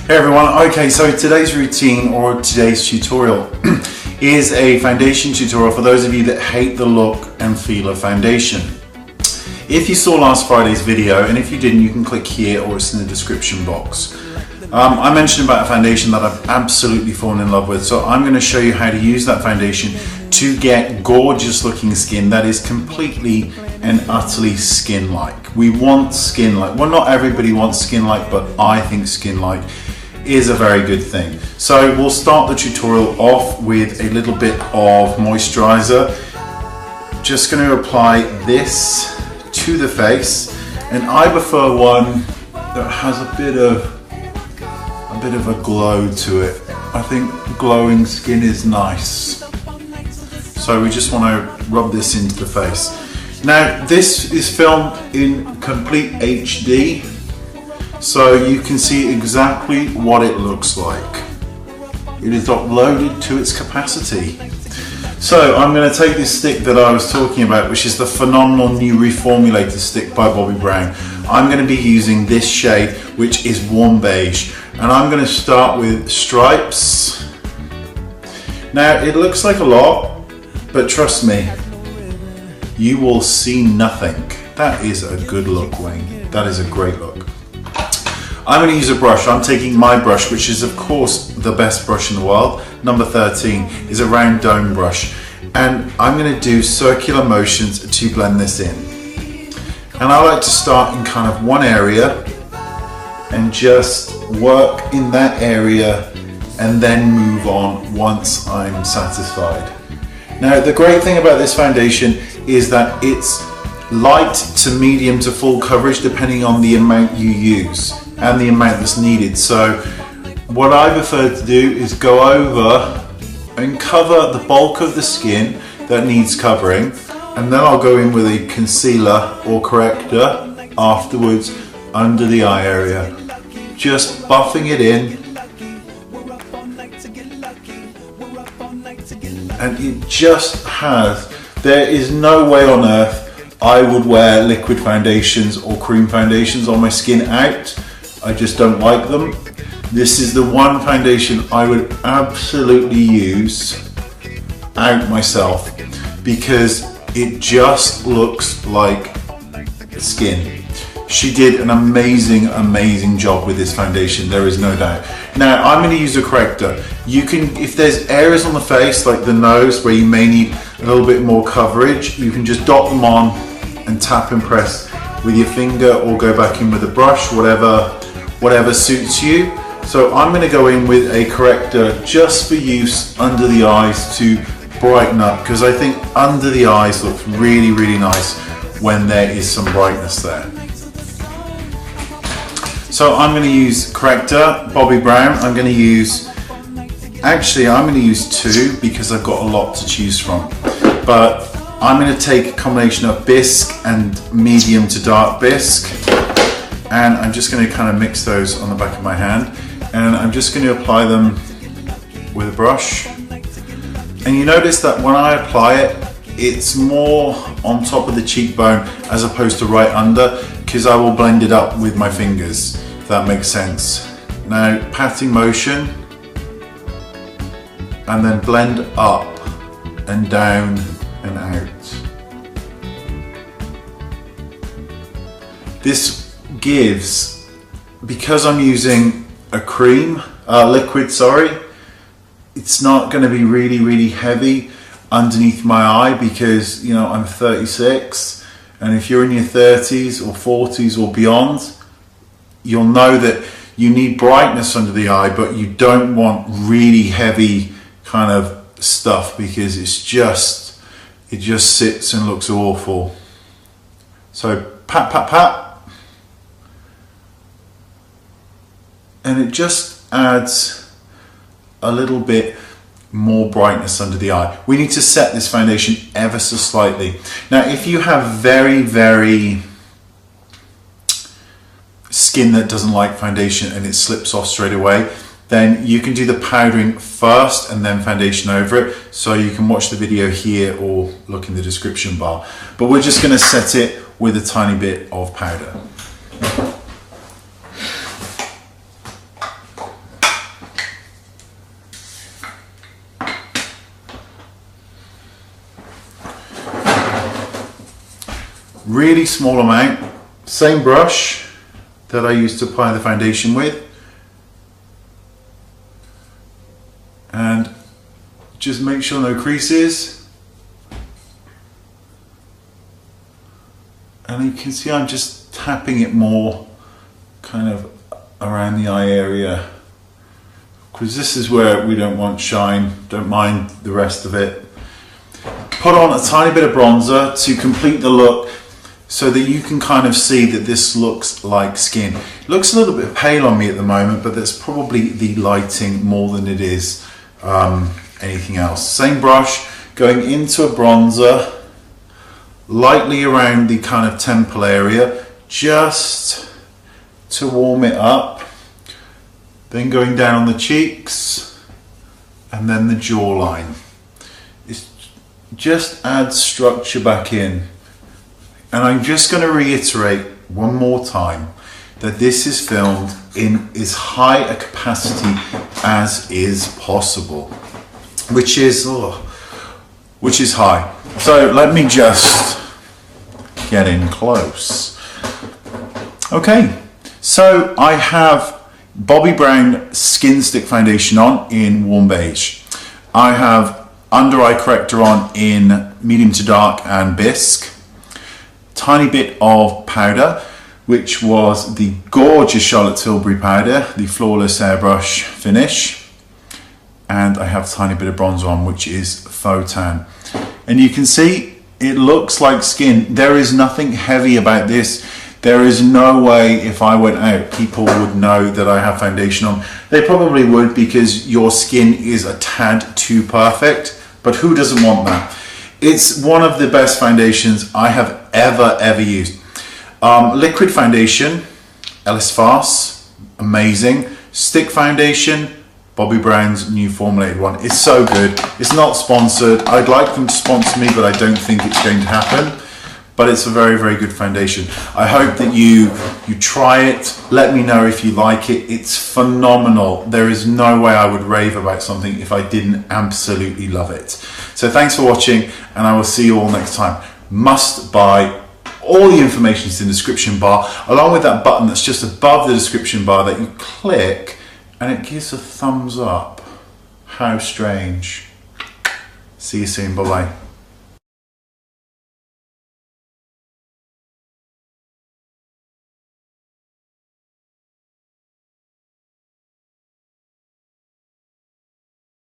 Hey everyone, okay, so today's routine or today's tutorial is a foundation tutorial for those of you that hate the look and feel of foundation. If you saw last Friday's video, and if you didn't, you can click here or it's in the description box. I mentioned about a foundation that I've absolutely fallen in love with, so I'm going to show you how to use that foundation to get gorgeous looking skin that is completely and utterly skin-like. We want skin-like. Well, not everybody wants skin-like, but I think skin-like is a very good thing. So we'll start the tutorial off with a little bit of moisturizer. Just going to apply this to the face, and I prefer one that has a bit of a glow to it. I think glowing skin is nice. So we just want to rub this into the face. Now this is filmed in complete HD, so you can see exactly what it looks like. It is uploaded to its capacity. So I'm going to take this stick that I was talking about, which is the phenomenal new reformulated stick by Bobbi Brown. I'm going to be using this shade, which is warm beige, and I'm going to start with stripes. Now it looks like a lot, but trust me, you will see nothing. That is a good look, Wayne. That is a great look. I'm going to use a brush. I'm taking my brush, which is of course the best brush in the world. Number 13 is a round dome brush. And I'm going to do circular motions to blend this in. And I like to start in kind of one area and just work in that area and then move on once I'm satisfied. Now the great thing about this foundation is that it's light to medium to full coverage depending on the amount you use and the amount that's needed. So what I prefer to do is go over and cover the bulk of the skin that needs covering, and then I'll go in with a concealer or corrector afterwards under the eye area, just buffing it in. And it just has, there is no way on earth I would wear liquid foundations or cream foundations on my skin out. I just don't like them. This is the one foundation I would absolutely use out myself because it just looks like skin. She did an amazing job with this foundation, there is no doubt. Now I'm going to use a corrector. You can, if there's areas on the face like the nose where you may need a little bit more coverage, you can just dot them on and tap and press with your finger or go back in with a brush, whatever suits you. So I'm going to go in with a corrector just for use under the eyes to brighten up, because I think under the eyes looks really nice when there is some brightness there. So I'm going to use corrector, Bobbi Brown. I'm going to use two because I've got a lot to choose from. But I'm going to take a combination of bisque and medium to dark bisque, and I'm just going to kind of mix those on the back of my hand, and I'm just going to apply them with a brush. And you notice that when I apply it, it's more on top of the cheekbone as opposed to right under, because I will blend it up with my fingers, if that makes sense. Now patting motion, and then blend up and down and out. This gives, because I'm using a cream, liquid, sorry, it's not going to be really heavy underneath my eye because, you know, I'm 36, and if you're in your 30s or 40s or beyond, you'll know that you need brightness under the eye, but you don't want really heavy kind of stuff because it just sits and looks awful. So pat, and it just adds a little bit more brightness under the eye. We need to set this foundation ever so slightly. Now if you have very skin that doesn't like foundation and it slips off straight away, then you can do the powdering first and then foundation over it. So you can watch the video here or look in the description bar. But we're just going to set it with a tiny bit of powder. really small amount, same brush that I used to apply the foundation with, and just make sure no creases. And you can see I'm just tapping it more kind of around the eye area, because this is where we don't want shine, don't mind the rest of it. Put on a tiny bit of bronzer to complete the look so that you can kind of see that this looks like skin. It looks a little bit pale on me at the moment, but that's probably the lighting more than it is anything else. Same brush, going into a bronzer, lightly around the kind of temple area, just to warm it up. Then going down on the cheeks, and then the jawline. It just adds structure back in. And I'm just going to reiterate one more time that this is filmed in as high a capacity as is possible, which is high. So let me just get in close. Okay, so I have Bobbi Brown Skin Stick Foundation on in warm beige. I have under eye corrector on in medium to dark and bisque. Tiny bit of powder, which was the gorgeous Charlotte Tilbury powder, the flawless airbrush finish. And I have a tiny bit of bronzer on, which is faux tan. And you can see it looks like skin. There is nothing heavy about this. There is no way if I went out, people would know that I have foundation on. They probably would, because your skin is a tad too perfect, but who doesn't want that? It's one of the best foundations I have ever used. Liquid foundation, Ellis Farce, amazing. Stick foundation, Bobbi Brown's new formulated one. It's so good. It's not sponsored. I'd like them to sponsor me, but I don't think it's going to happen. But it's a very good foundation. I hope that you try it. Let me know if you like it. It's phenomenal. There is no way I would rave about something if I didn't absolutely love it. So thanks for watching, and I will see you all next time. Must buy. All the information is in the description bar, along with that button that's just above the description bar that you click, and it gives a thumbs up. How strange. See you soon. Bye-bye.